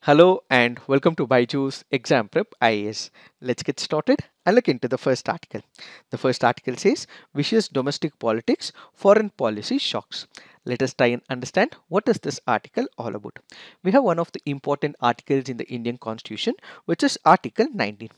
Hello and welcome to BYJU'S Exam Prep IAS. Let's get started and look into the first article. The first article says Vicious Domestic Politics, Foreign Policy Shocks. Let us try and understand what is this article all about. We have one of the important articles in the Indian Constitution, which is Article 19.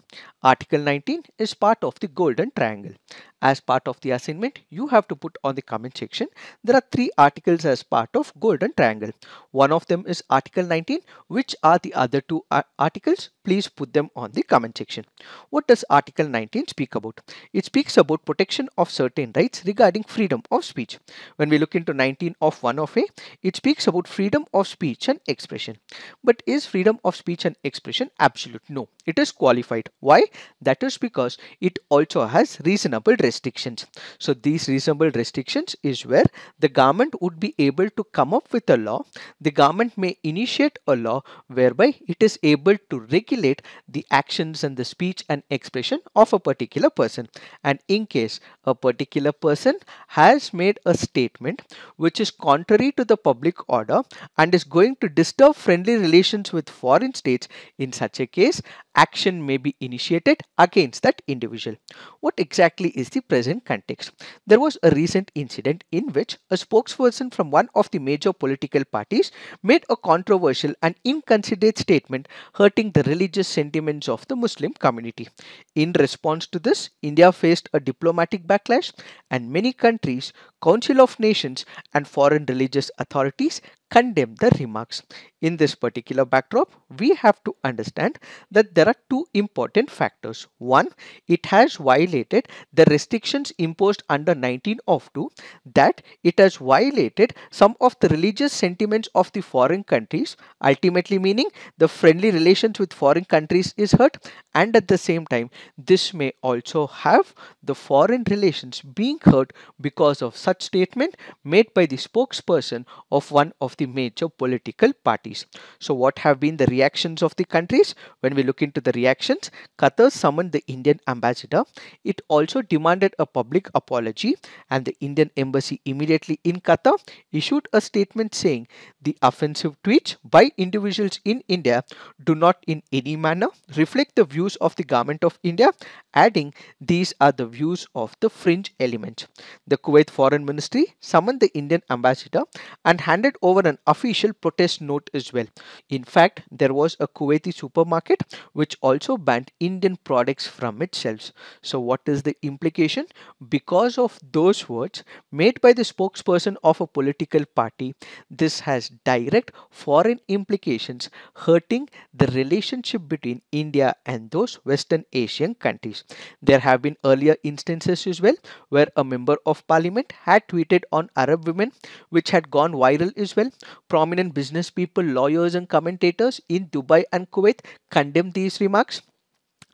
Article 19 is part of the Golden Triangle. As part of the assignment, you have to put on the comment section. There are three articles as part of Golden Triangle. One of them is Article 19. Which are the other two articles? Please put them on the comment section. What does Article 19 speak about? It speaks about protection of certain rights regarding freedom of speech. When we look into 19 of 1 of A, it speaks about freedom of speech and expression. But is freedom of speech and expression absolute? No, it is qualified. Why? That is because it also has reasonable restrictions. So these reasonable restrictions is where the government would be able to come up with a law. The government may initiate a law whereby it is able to regulate the actions and the speech and expression of a particular person. And in case a particular person has made a statement which is contrary to the public order and is going to disturb friendly relations with foreign states, in such a case, action may be initiated against that individual. What exactly is the present context? There was a recent incident in which a spokesperson from one of the major political parties made a controversial and inconsiderate statement hurting the religious sentiments of the Muslim community. In response to this, India faced a diplomatic backlash, and many countries, Council of Nations, and foreign religious authorities condemned the remarks. In this particular backdrop, we have to understand that there are two important factors. One, it has violated the restrictions imposed under 19 of 2, that it has violated some of the religious sentiments of the foreign countries, ultimately meaning the friendly relations with foreign countries is hurt, and at the same time this may also have the foreign relations being hurt because of such statement made by the spokesperson of one of the major political parties. So what have been the reactions of the countries? When we look into the reactions, Qatar summoned the Indian ambassador. It also demanded a public apology, and the Indian embassy immediately in Qatar issued a statement saying the offensive tweets by individuals in India do not in any manner reflect the views of the government of India, adding these are the views of the fringe elements. The Kuwait Foreign Ministry summoned the Indian ambassador and handed over an official protest note as well. In fact, there was a Kuwaiti supermarket which also banned Indian products from its shelves. So what is the implication? Because of those words made by the spokesperson of a political party, this has direct foreign implications hurting the relationship between India and those Western Asian countries. There have been earlier instances as well where a member of parliament had tweeted on Arab women, which had gone viral as well. Prominent business people, lawyers and commentators in Dubai and Kuwait condemned these remarks.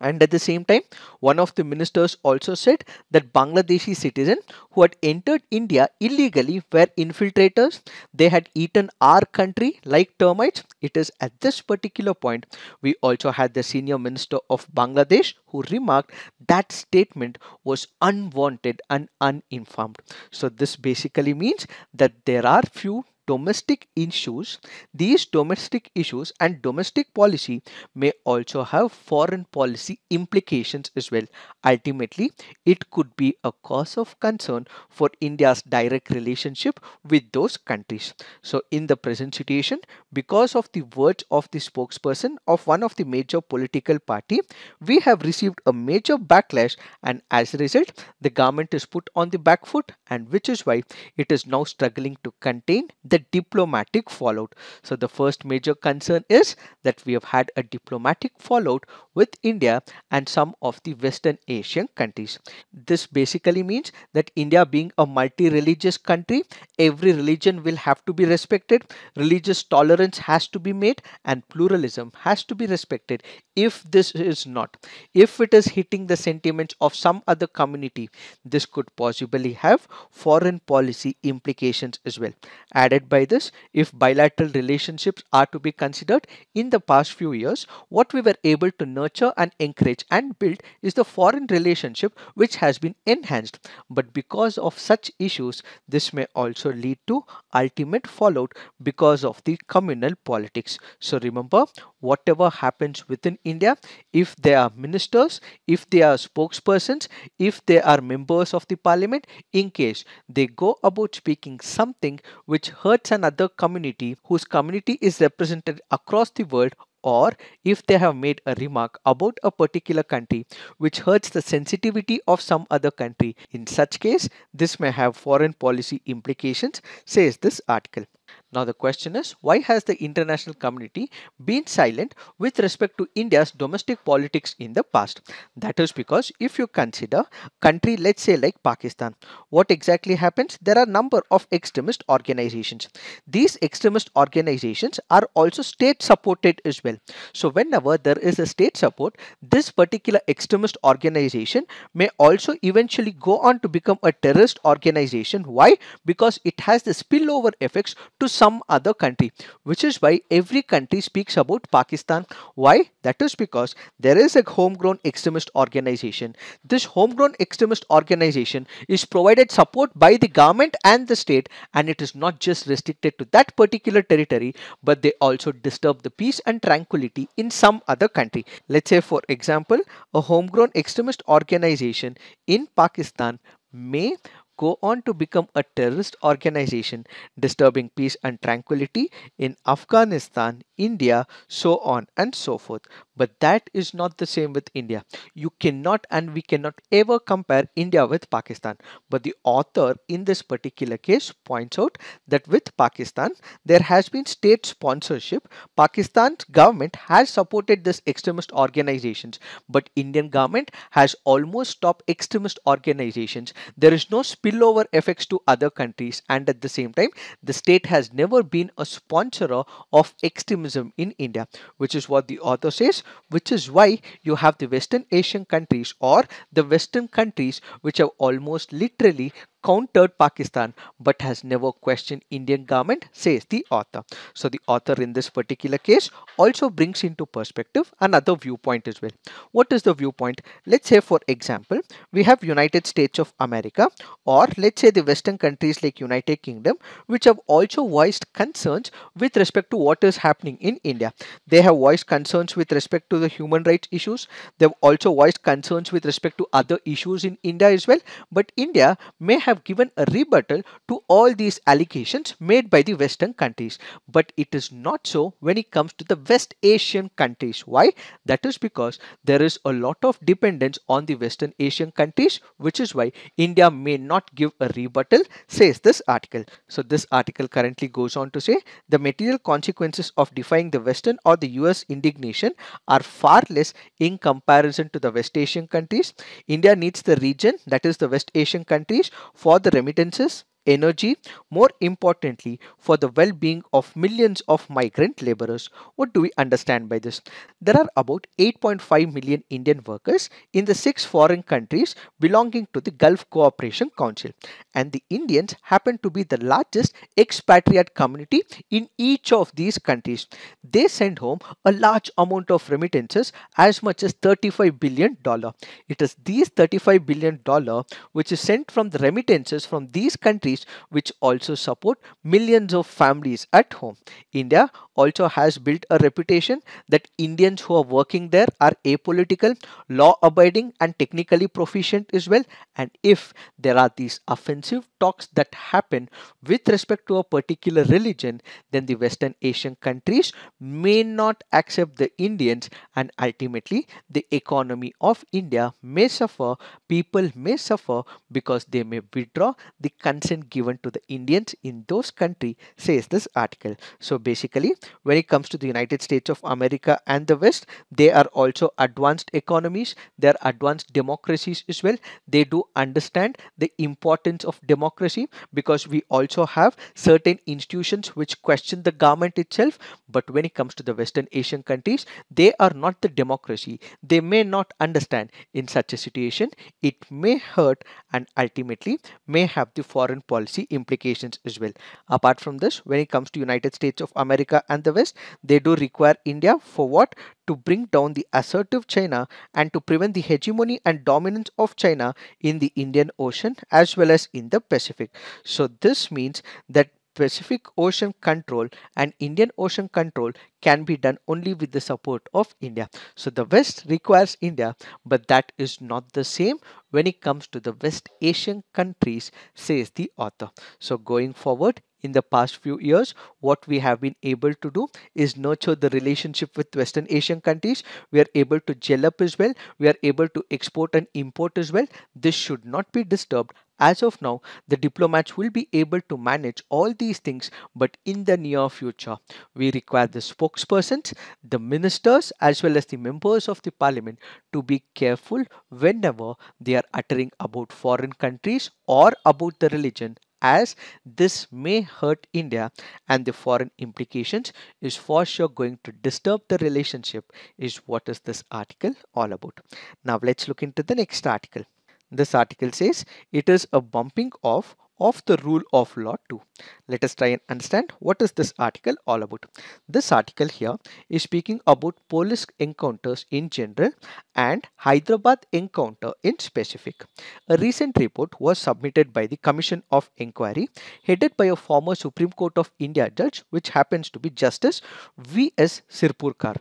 And at the same time, one of the ministers also said that Bangladeshi citizens who had entered India illegally were infiltrators. They had eaten our country like termites. It is at this particular point we also had the senior minister of Bangladesh who remarked that statement was unwanted and uninformed. So this basically means that there are few domestic issues. These domestic issues and domestic policy may also have foreign policy implications as well. Ultimately, it could be a cause of concern for India's direct relationship with those countries. So in the present situation, because of the words of the spokesperson of one of the major political party, we have received a major backlash, and as a result, the government is put on the back foot, and which is why it is now struggling to contain the diplomatic fallout. So the first major concern is that we have had a diplomatic fallout with India and some of the Western Asian countries. This basically means that India being a multi-religious country, every religion will have to be respected, religious tolerance has to be made, and pluralism has to be respected. If this is not, if it is hitting the sentiments of some other community, this could possibly have foreign policy implications as well. Added led by this, if bilateral relationships are to be considered, in the past few years, what we were able to nurture and encourage and build is the foreign relationship which has been enhanced. But because of such issues, this may also lead to ultimate fallout because of the communal politics. So remember, whatever happens within India, if they are ministers, if they are spokespersons, if they are members of the parliament, in case they go about speaking something which hurts another community whose community is represented across the world, or if they have made a remark about a particular country which hurts the sensitivity of some other country, in such case this may have foreign policy implications, says this article. Now the question is, why has the international community been silent with respect to India's domestic politics in the past? That is because if you consider country, let's say like Pakistan, what exactly happens? There are a number of extremist organizations. These extremist organizations are also state supported as well. So whenever there is a state support, this particular extremist organization may also eventually go on to become a terrorist organization. Why? Because it has the spillover effects to some other country, which is why every country speaks about Pakistan. Why? That is because there is a homegrown extremist organization. This homegrown extremist organization is provided support by the government and the state, and it is not just restricted to that particular territory, but they also disturb the peace and tranquility in some other country. Let's say, for example, a homegrown extremist organization in Pakistan may go on to become a terrorist organization, disturbing peace and tranquility in Afghanistan, India, so on and so forth. But that is not the same with India. You cannot and we cannot ever compare India with Pakistan. But the author in this particular case points out that with Pakistan, there has been state sponsorship. Pakistan's government has supported this extremist organizations, but Indian government has almost stopped extremist organizations. There is no spillover effects to other countries, and at the same time the state has never been a sponsor of extremism in India, which is what the author says, which is why you have the Western Asian countries or the Western countries which have almost literally countered Pakistan but has never questioned Indian government, says the author. So the author in this particular case also brings into perspective another viewpoint as well. What is the viewpoint? Let's say, for example, we have United States of America, or let's say the Western countries like United Kingdom, which have also voiced concerns with respect to what is happening in India. They have voiced concerns with respect to the human rights issues. They've also voiced concerns with respect to other issues in India as well. But India may have given a rebuttal to all these allegations made by the Western countries. But it is not so when it comes to the West Asian countries. Why? That is because there is a lot of dependence on the Western Asian countries, which is why India may not give a rebuttal, says this article. So this article currently goes on to say the material consequences of defying the Western or the US indignation are far less in comparison to the West Asian countries. India needs the region, that is the West Asian countries, for the remittances, energy, more importantly for the well-being of millions of migrant laborers. What do we understand by this? There are about 8.5 million Indian workers in the 6 foreign countries belonging to the Gulf Cooperation Council, and the Indians happen to be the largest expatriate community in each of these countries. They send home a large amount of remittances, as much as $35 billion. It is these $35 billion which is sent from the remittances from these countries which also support millions of families at home. India also has built a reputation that Indians who are working there are apolitical, law-abiding and technically proficient as well. And if there are these offensive talks that happen with respect to a particular religion, then the Western Asian countries may not accept the Indians, and ultimately the economy of India may suffer, people may suffer because they may withdraw the consent given to the Indians in those countries, says this article. So basically when it comes to the United States of America and the West, they are also advanced economies, they are advanced democracies as well. They do understand the importance of democracy because we also have certain institutions which question the government itself. But when it comes to the Western Asian countries, they are not the democracy. They may not understand. In such a situation, it may hurt and ultimately may have the foreign policy implications as well. Apart from this, when it comes to United States of America and the West, they do require India for what? To bring down the assertive China and to prevent the hegemony and dominance of China in the Indian Ocean as well as in the Pacific. So this means that Pacific Ocean control and Indian Ocean control can be done only with the support of India. So the West requires India, but that is not the same when it comes to the West Asian countries, says the author. So going forward, in the past few years, what we have been able to do is nurture the relationship with Western Asian countries. We are able to gel up as well. We are able to export and import as well. This should not be disturbed. As of now, the diplomats will be able to manage all these things, but in the near future, we require the spokespersons, the ministers, as well as the members of the parliament to be careful whenever they are uttering about foreign countries or about the religion, as this may hurt India and the foreign implications is for sure going to disturb the relationship, is what is this article all about. Now let's look into the next article. This article says it is a bumping off of the rule of law too. Let us try and understand what is this article all about. This article here is speaking about police encounters in general and Hyderabad encounter in specific. A recent report was submitted by the Commission of Inquiry headed by a former Supreme Court of India judge, which happens to be Justice V.S. Sirpurkar.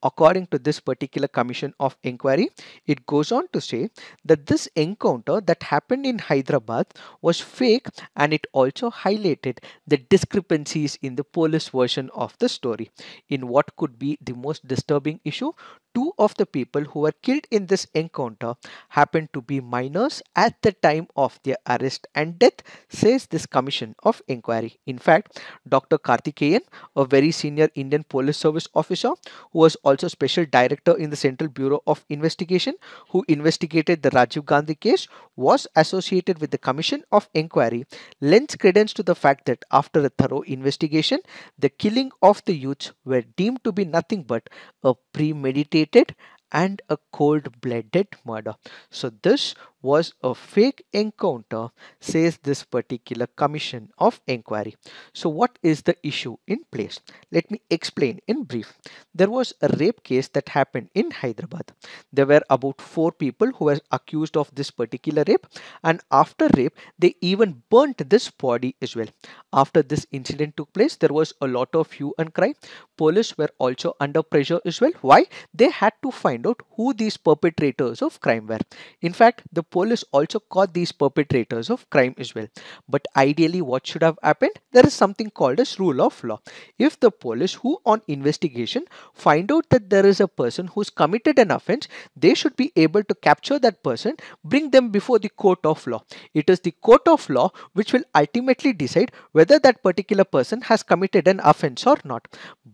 According to this particular Commission of Inquiry, it goes on to say that this encounter that happened in Hyderabad was fake, and it also highlighted the discrepancies in the police version of the story. In what could be the most disturbing issue, two of the people who were killed in this encounter happened to be minors at the time of their arrest and death, says this Commission of Inquiry. In fact, Dr. Karthikeyan, a very senior Indian Police Service officer who was also Special Director in the Central Bureau of Investigation, who investigated the Rajiv Gandhi case, was associated with the Commission of Inquiry, lends credence to the fact that after a thorough investigation, the killing of the youths were deemed to be nothing but a premeditated and a cold-blooded murder. So this was a fake encounter, says this particular Commission of Inquiry. So what is the issue in place? Let me explain in brief. There was a rape case that happened in Hyderabad. There were about 4 people who were accused of this particular rape, and after rape, they even burnt this body as well. After this incident took place, there was a lot of hue and cry. Police were also under pressure as well. Why? They had to find out who these perpetrators of crime were. In fact, the police also caught these perpetrators of crime as well. But ideally, what should have happened? There is something called as rule of law. If the police who on investigation find out that there is a person who's committed an offense, they should be able to capture that person, bring them before the court of law. It is the court of law which will ultimately decide whether that particular person has committed an offense or not.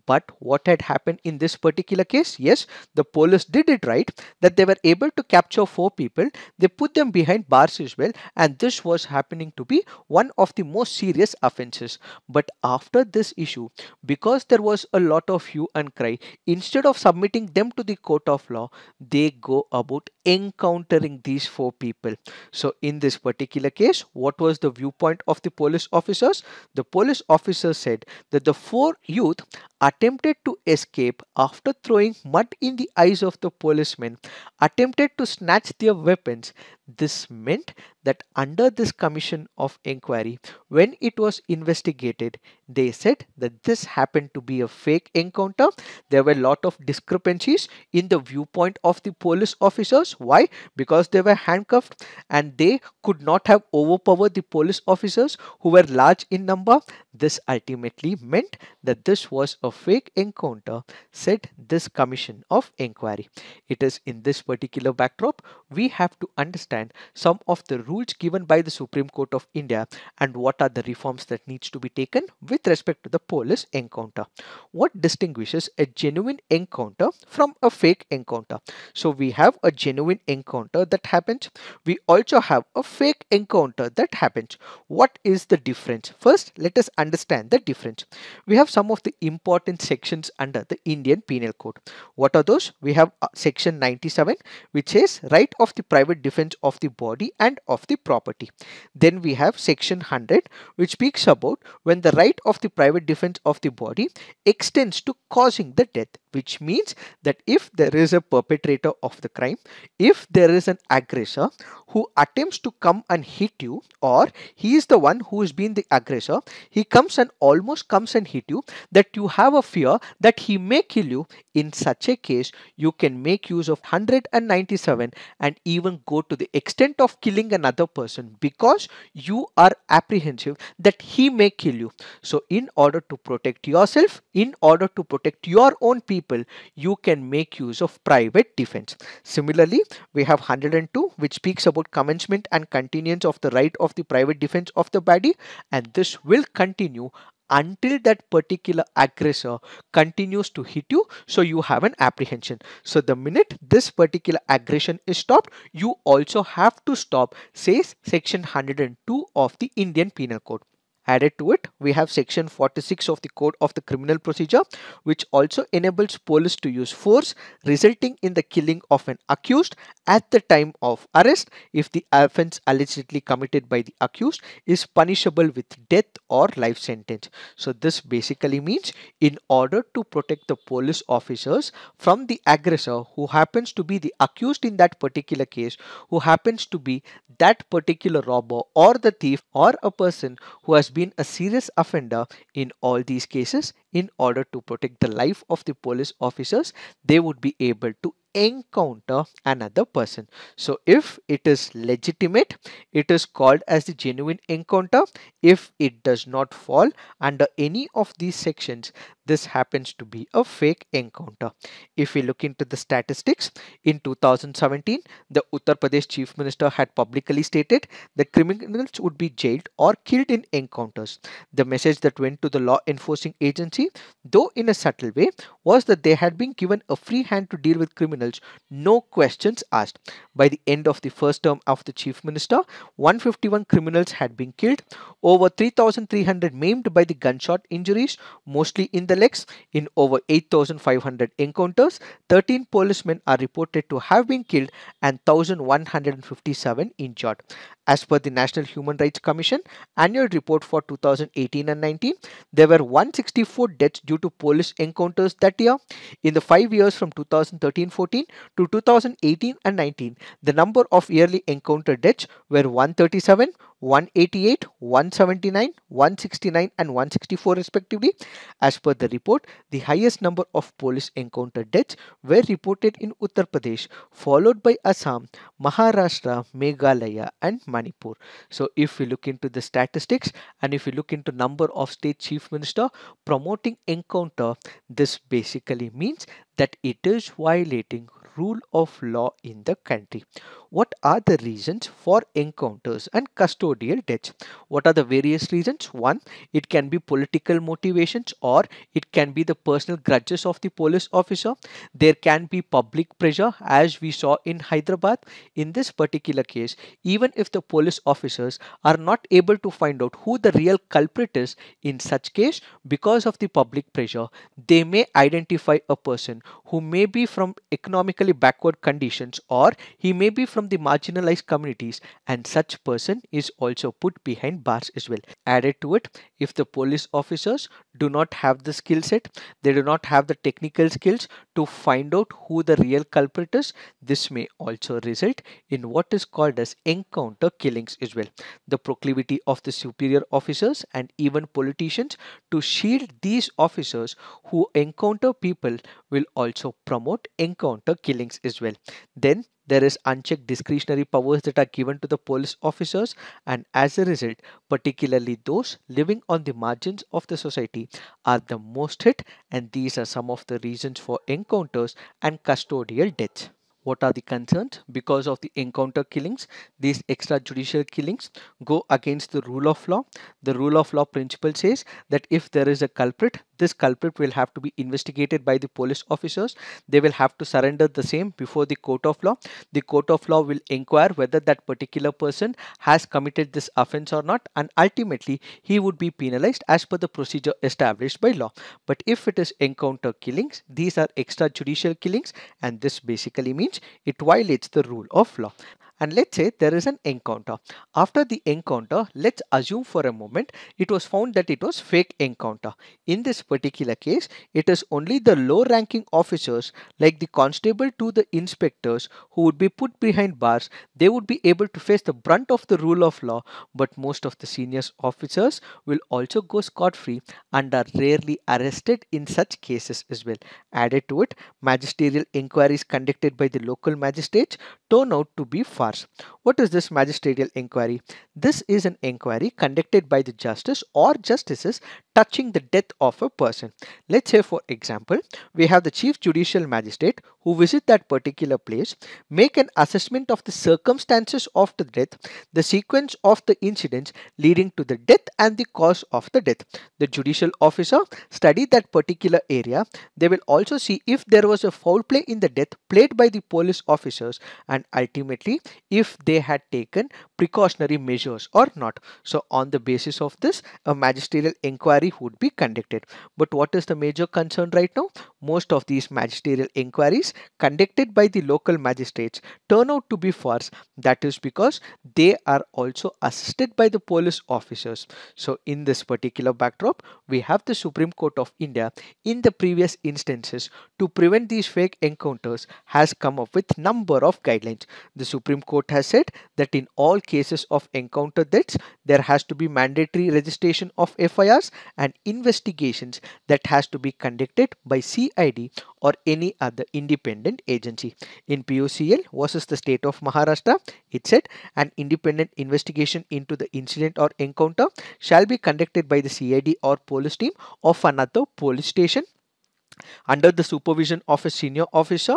But what had happened in this particular case? Yes, the police did it right, that they were able to capture 4 people. They put them behind bars as well, and this was happening to be one of the most serious offenses. But after this issue, because there was a lot of hue and cry, instead of submitting them to the court of law, they go about encountering these 4 people. So in this particular case, what was the viewpoint of the police officers? The police officers said that the 4 youth attempted to escape after throwing mud in the eyes of the policemen, attempted to snatch their weapons. This meant that under this Commission of Inquiry, when it was investigated, they said that this happened to be a fake encounter. There were a lot of discrepancies in the viewpoint of the police officers. Why? Because they were handcuffed and they could not have overpowered the police officers who were large in number. This ultimately meant that this was a fake encounter, said this Commission of Inquiry. It is in this particular backdrop we have to understand some of the rules given by the Supreme Court of India and what are the reforms that needs to be taken with respect to the police encounter. What distinguishes a genuine encounter from a fake encounter? So we have a genuine encounter that happens. We also have a fake encounter that happens. What is the difference? First, let us understand the difference. We have some of the important sections under the Indian Penal Code. What are those? We have section 97, which says right of the private defense of the body and of the property. Then we have section 100, which speaks about when the right of the private defense of the body extends to causing the death, which means that if there is a perpetrator of the crime, if there is an aggressor who attempts to come and hit you, or he is the one who has been the aggressor, he comes and almost comes and hit you, that you have a fear that he may kill you. In such a case, you can make use of 197 and even go to the extent of killing another person because you are apprehensive that he may kill you. So in order to protect yourself, in order to protect your own people, you can make use of private defense. Similarly, we have 102, which speaks about commencement and continuance of the right of the private defense of the body, and this will continue until that particular aggressor continues to hit you, so you have an apprehension. So the minute this particular aggression is stopped, you also have to stop, says section 102 of the Indian Penal Code. Added to it, we have section 46 of the Code of the Criminal Procedure, which also enables police to use force resulting in the killing of an accused at the time of arrest if the offense allegedly committed by the accused is punishable with death or life sentence. So this basically means in order to protect the police officers from the aggressor who happens to be the accused in that particular case, who happens to be that particular robber or the thief or a person who has been a serious offender, in all these cases, in order to protect the life of the police officers, they would be able to encounter another person. So if it is legitimate, it is called as the genuine encounter. If it does not fall under any of these sections, this happens to be a fake encounter. If we look into the statistics, in 2017, the Uttar Pradesh Chief Minister had publicly stated that criminals would be jailed or killed in encounters. The message that went to the law enforcing agency, though in a subtle way, was that they had been given a free hand to deal with criminals, no questions asked. By the end of the first term of the Chief Minister, 151 criminals had been killed, over 3,300 maimed by the gunshot injuries, mostly in the legs. In over 8,500 encounters, 13 policemen are reported to have been killed and 1,157 injured. As per the National Human Rights Commission annual report for 2018 and 19, there were 164 deaths due to police encounters that year. In the 5 years from 2013-14 to 2018 and 19, the number of yearly encounter deaths were 137, 188, 179, 169 and 164 respectively. As per the report, the highest number of police encounter deaths were reported in Uttar Pradesh, followed by Assam, Maharashtra, Meghalaya and Manipur. So if we look into the statistics and if we look into number of state chief minister promoting encounter, this basically means that it is violating rule of law in the country. What are the reasons for encounters and custodial deaths? What are the various reasons? One, it can be political motivations or it can be the personal grudges of the police officer. There can be public pressure, as we saw in Hyderabad. In this particular case, even if the police officers are not able to find out who the real culprit is, in such case, because of the public pressure, they may identify a person who may be from economically backward conditions or he may be from the marginalized communities, and such person is also put behind bars as well. Added to it, if the police officers do not have the skill set, they do not have the technical skills to find out who the real culprit is, this may also result in what is called as encounter killings as well. The proclivity of the superior officers and even politicians to shield these officers who encounter people will also promote encounter killings as well. Then there is unchecked discretionary powers that are given to the police officers, and as a result, particularly those living on the margins of the society are the most hit, and these are some of the reasons for encounters and custodial deaths. What are the concerns? Because of the encounter killings, these extrajudicial killings go against the rule of law. The rule of law principle says that if there is a culprit, this culprit will have to be investigated by the police officers. They will have to surrender the same before the court of law. The court of law will inquire whether that particular person has committed this offense or not, and ultimately he would be penalized as per the procedure established by law. But if it is encounter killings, these are extrajudicial killings, and this basically means it violates the rule of law. And let's say there is an encounter. After the encounter, let's assume for a moment it was found that it was fake encounter. In this particular case, it is only the low ranking officers like the constable to the inspectors who would be put behind bars. They would be able to face the brunt of the rule of law, but most of the senior officers will also go scot-free and are rarely arrested in such cases as well. Added to it, magisterial inquiries conducted by the local magistrates turn out to be farce. What is this magisterial inquiry? This is an inquiry conducted by the justice or justices touching the death of a person. Let's say, for example, we have the chief judicial magistrate who visit that particular place, make an assessment of the circumstances of the death, the sequence of the incidents leading to the death and the cause of the death. The judicial officer study that particular area. They will also see if there was a foul play in the death played by the police officers, and ultimately if they had taken precautionary measures or not. So on the basis of this, a magisterial inquiry would be conducted. But what is the major concern right now? Most of these magisterial inquiries conducted by the local magistrates turn out to be farce. That is because they are also assisted by the police officers. So in this particular backdrop, we have the Supreme Court of India in the previous instances to prevent these fake encounters has come up with number of guidelines. The Supreme Court has said that in all cases of encounter deaths, there has to be mandatory registration of FIRs and investigations that has to be conducted by CID or any other independent agency. In POCL versus the state of Maharashtra, it said an independent investigation into the incident or encounter shall be conducted by the CID or police team of another police station under the supervision of a senior officer.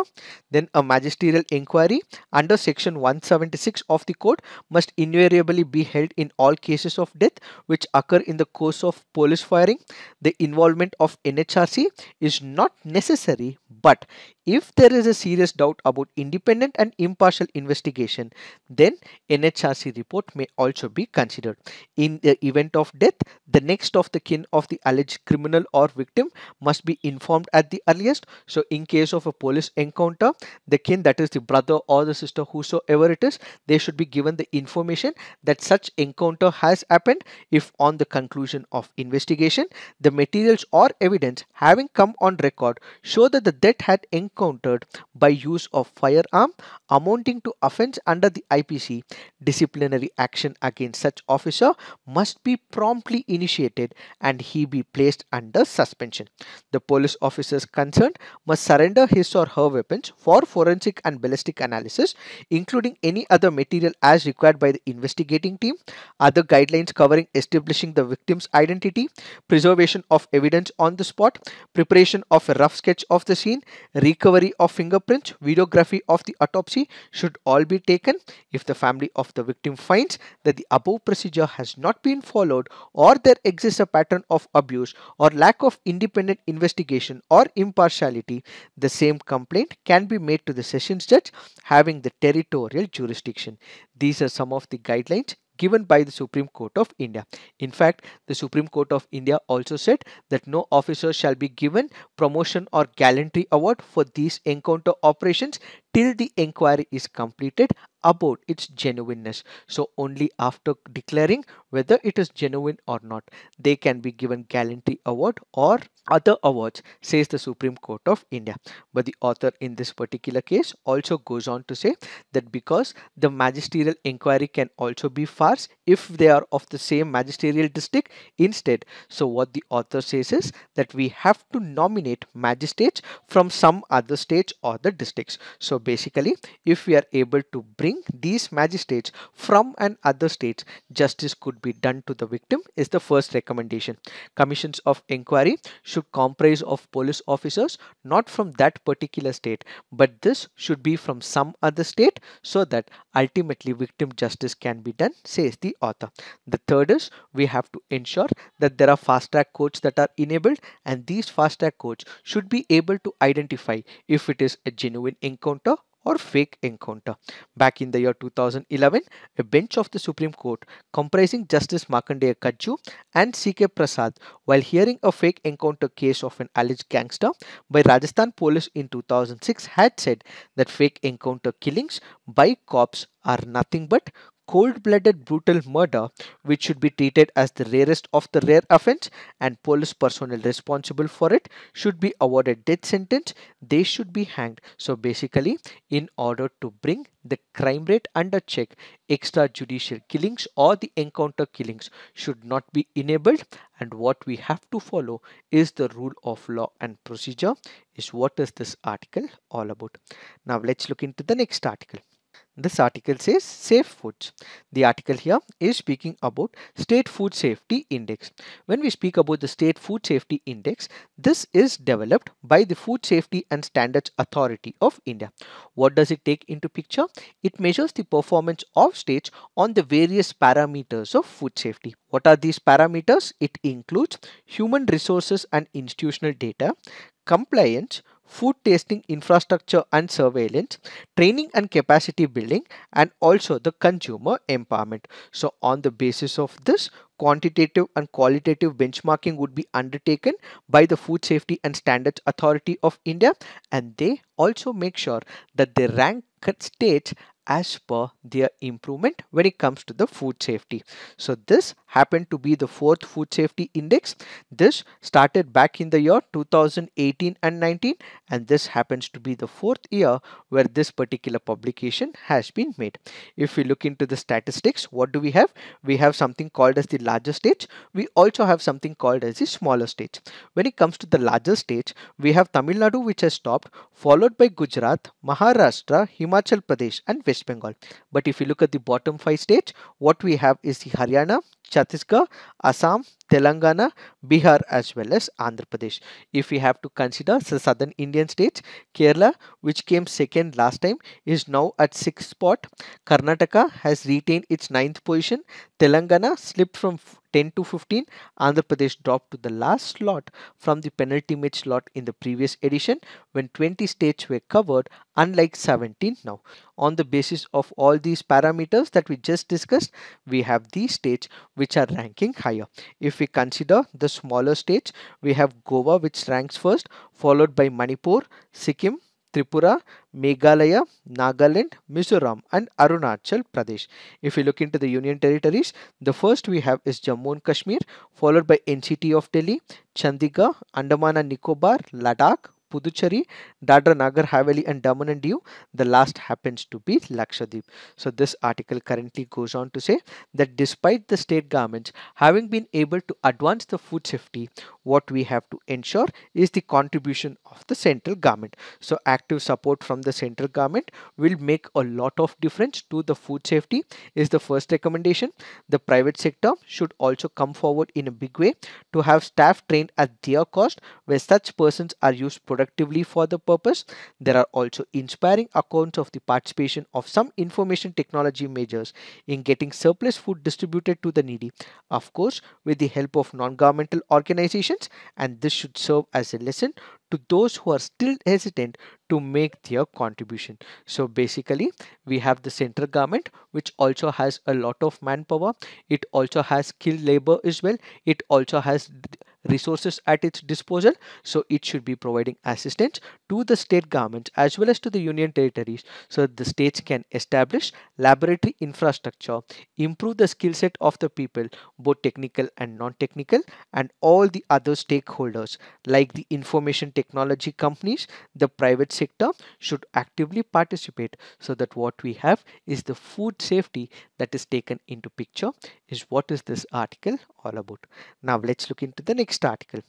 Then a magisterial inquiry under section 176 of the code must invariably be held in all cases of death which occur in the course of police firing. The involvement of NHRC is not necessary, but if there is a serious doubt about independent and impartial investigation, then NHRC report may also be considered. In the event of death, the next of the kin of the alleged criminal or victim must be informed at the earliest. So in case of a police encounter, the kin, that is the brother or the sister, whosoever it is, they should be given the information that such encounter has happened. If on the conclusion of investigation, the materials or evidence having come on record show that the death had encountered by use of firearm amounting to offence under the IPC, disciplinary action against such officer must be promptly initiated and he be placed under suspension. The police officers concerned must surrender his or her weapons for forensic and ballistic analysis, including any other material as required by the investigating team. Other guidelines covering establishing the victim's identity, preservation of evidence on the spot, preparation of a rough sketch of the scene, recovery of fingerprints, videography of the autopsy should all be taken. If the family of the victim finds that the above procedure has not been followed, or there exists a pattern of abuse or lack of independent investigation or impartiality, the same complaint can be made to the sessions judge having the territorial jurisdiction. These are some of the guidelines given by the Supreme Court of India. In fact, the Supreme Court of India also said that no officer shall be given promotion or gallantry award for these encounter operations till the inquiry is completed about its genuineness. So only after declaring whether it is genuine or not, they can be given gallantry award or other awards, says the Supreme Court of India. But the author in this particular case also goes on to say that because the magisterial inquiry can also be farce if they are of the same magisterial district instead. So what the author says is that we have to nominate magistrates from some other states or the districts. So basically, if we are able to bring these magistrates from an other states, justice could be done to the victim is the first recommendation. Commissions of inquiry should comprise of police officers not from that particular state, but this should be from some other state so that ultimately victim justice can be done, says the author. The third is we have to ensure that there are fast track courts that are enabled, and these fast track courts should be able to identify if it is a genuine encounter or fake encounter. Back in the year 2011, a bench of the Supreme Court comprising Justice Markandeya Kajju and C.K. Prasad, while hearing a fake encounter case of an alleged gangster by Rajasthan police in 2006, had said that fake encounter killings by cops are nothing but cold-blooded brutal murder which should be treated as the rarest of the rare offense, and police personnel responsible for it should be awarded death sentence. They should be hanged. So basically, in order to bring the crime rate under check, extrajudicial killings or the encounter killings should not be enabled, and what we have to follow is the rule of law and procedure is what is this article all about. Now let's look into the next article. This article says safe foods. The article here is speaking about State Food Safety Index. When we speak about the State Food Safety Index, this is developed by the Food Safety and Standards Authority of India. What does it take into picture? It measures the performance of states on the various parameters of food safety. What are these parameters? It includes human resources and institutional data, compliance, food tasting infrastructure and surveillance, training and capacity building, and also the consumer empowerment. So on the basis of this, quantitative and qualitative benchmarking would be undertaken by the Food Safety and Standards Authority of India, and they also make sure that they rank states as per their improvement when it comes to the food safety. So this happened to be the fourth food safety index. This started back in the year 2018 and 19, and this happens to be the fourth year where this particular publication has been made. If we look into the statistics, what do we have? We have something called as the larger states. We also have something called as the smaller states. When it comes to the larger states, we have Tamil Nadu, which has topped, followed by Gujarat, Maharashtra, Himachal Pradesh and West Bengal. But if you look at the bottom five states, what we have is the Haryana, Chhattisgarh, Assam, Telangana, Bihar as well as Andhra Pradesh. If we have to consider the southern Indian states, Kerala, which came second last time, is now at 6th spot. Karnataka has retained its ninth position. Telangana slipped from 10 to 15. Andhra Pradesh dropped to the last slot from the penultimate slot in the previous edition when 20 states were covered, unlike 17 now. On the basis of all these parameters that we just discussed, we have these states which are ranking higher. If we consider the smaller states, we have Goa, which ranks first, followed by Manipur, Sikkim, Tripura, Meghalaya, Nagaland, Mizoram and Arunachal Pradesh. If we look into the union territories, the first we have is Jammu and Kashmir, followed by NCT of Delhi, Chandigarh, Andaman and Nicobar, Ladakh, Puducherry, Dadra Nagar Haveli and Daman and Diu. The last happens to be Lakshadweep. So this article currently goes on to say that despite the state governments having been able to advance the food safety, what we have to ensure is the contribution of the central government. So active support from the central government will make a lot of difference to the food safety is the first recommendation. The private sector should also come forward in a big way to have staff trained at their cost where such persons are used productively for the purpose. There are also inspiring accounts of the participation of some information technology majors in getting surplus food distributed to the needy, of course with the help of non-governmental organizations, and this should serve as a lesson to those who are still hesitant to make their contribution. So basically we have the central government which also has a lot of manpower. It also has skilled labor as well. It also has resources at its disposal, so it should be providing assistance to the state governments as well as to the union territories so that the states can establish laboratory infrastructure, improve the skill set of the people, both technical and non-technical, and all the other stakeholders like the information technology companies, the private sector should actively participate so that what we have is the food safety that is taken into picture is what is this article all about. Now let's look into the next article.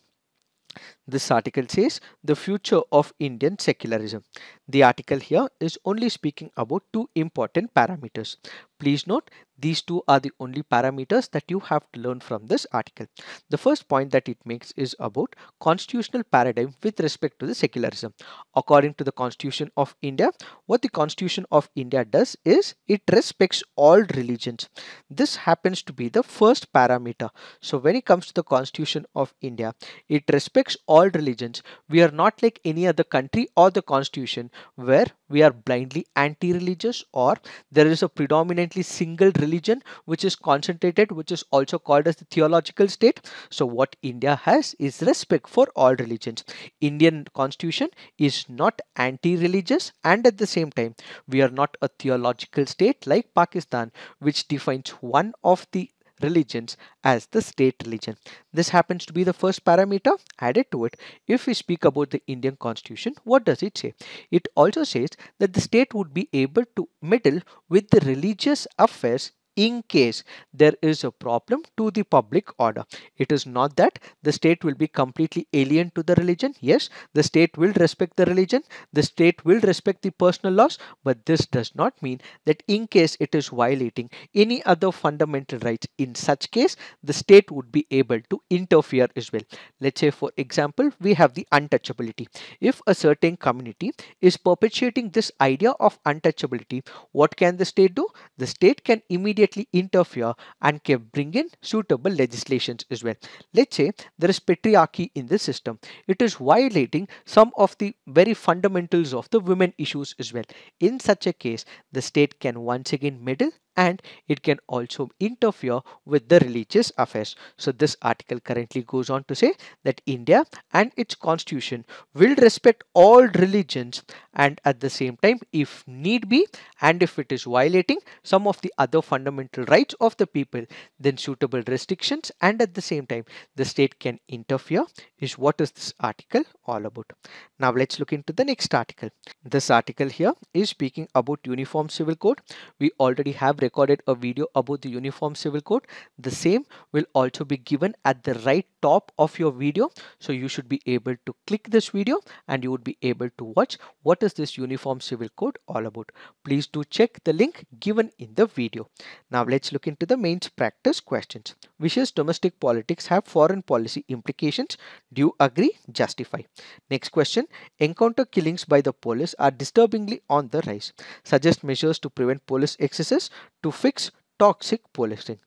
This article says the future of Indian secularism. The article here is only speaking about two important parameters. Please note these two are the only parameters that you have to learn from this article. The first point that it makes is about constitutional paradigm with respect to the secularism. According to the Constitution of India, what the Constitution of India does is it respects all religions. This happens to be the first parameter. So when it comes to the Constitution of India, it respects all religions. We are not like any other country or the constitution where we are blindly anti-religious, or there is a predominantly single religion which is concentrated, which is also called as the theological state. So what India has is respect for all religions. Indian constitution is not anti-religious, and at the same time we are not a theological state like Pakistan, which defines one of the religions as the state religion. This happens to be the first parameter added to it. If we speak about the Indian constitution, what does it say? It also says that the state would be able to meddle with the religious affairs in case there is a problem to the public order. It is not that the state will be completely alien to the religion. Yes, the state will respect the religion, the state will respect the personal laws, but this does not mean that in case it is violating any other fundamental rights, in such case the state would be able to interfere as well. Let's say for example we have the untouchability. If a certain community is perpetuating this idea of untouchability, what can the state do? The state can immediately interfere and can bring in suitable legislations as well. Let's say there is patriarchy in the system. It is violating some of the very fundamentals of the women issues as well. In such a case, the state can once again meddle, and it can also interfere with the religious affairs. So this article currently goes on to say that India and its constitution will respect all religions, and at the same time, if need be, and if it is violating some of the other fundamental rights of the people, then suitable restrictions and at the same time the state can interfere, is what is this article all about. Now let's look into the next article. This article here is speaking about Uniform Civil Code. We already have recorded a video about the Uniform Civil Code. The same will also be given at the right top of your video. So you should be able to click this video and you would be able to watch what is this Uniform Civil Code all about. Please do check the link given in the video. Now let's look into the mains practice questions. Vicious domestic politics have foreign policy implications. Do you agree? Justify. Next question. Encounter killings by the police are disturbingly on the rise. Suggest measures to prevent police excesses to fix toxic policing.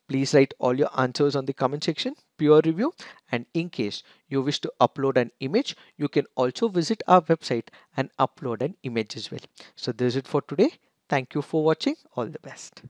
Please write all your answers on the comment section, peer review, and in case you wish to upload an image, you can also visit our website and upload an image as well. So this is it for today. Thank you for watching. All the best.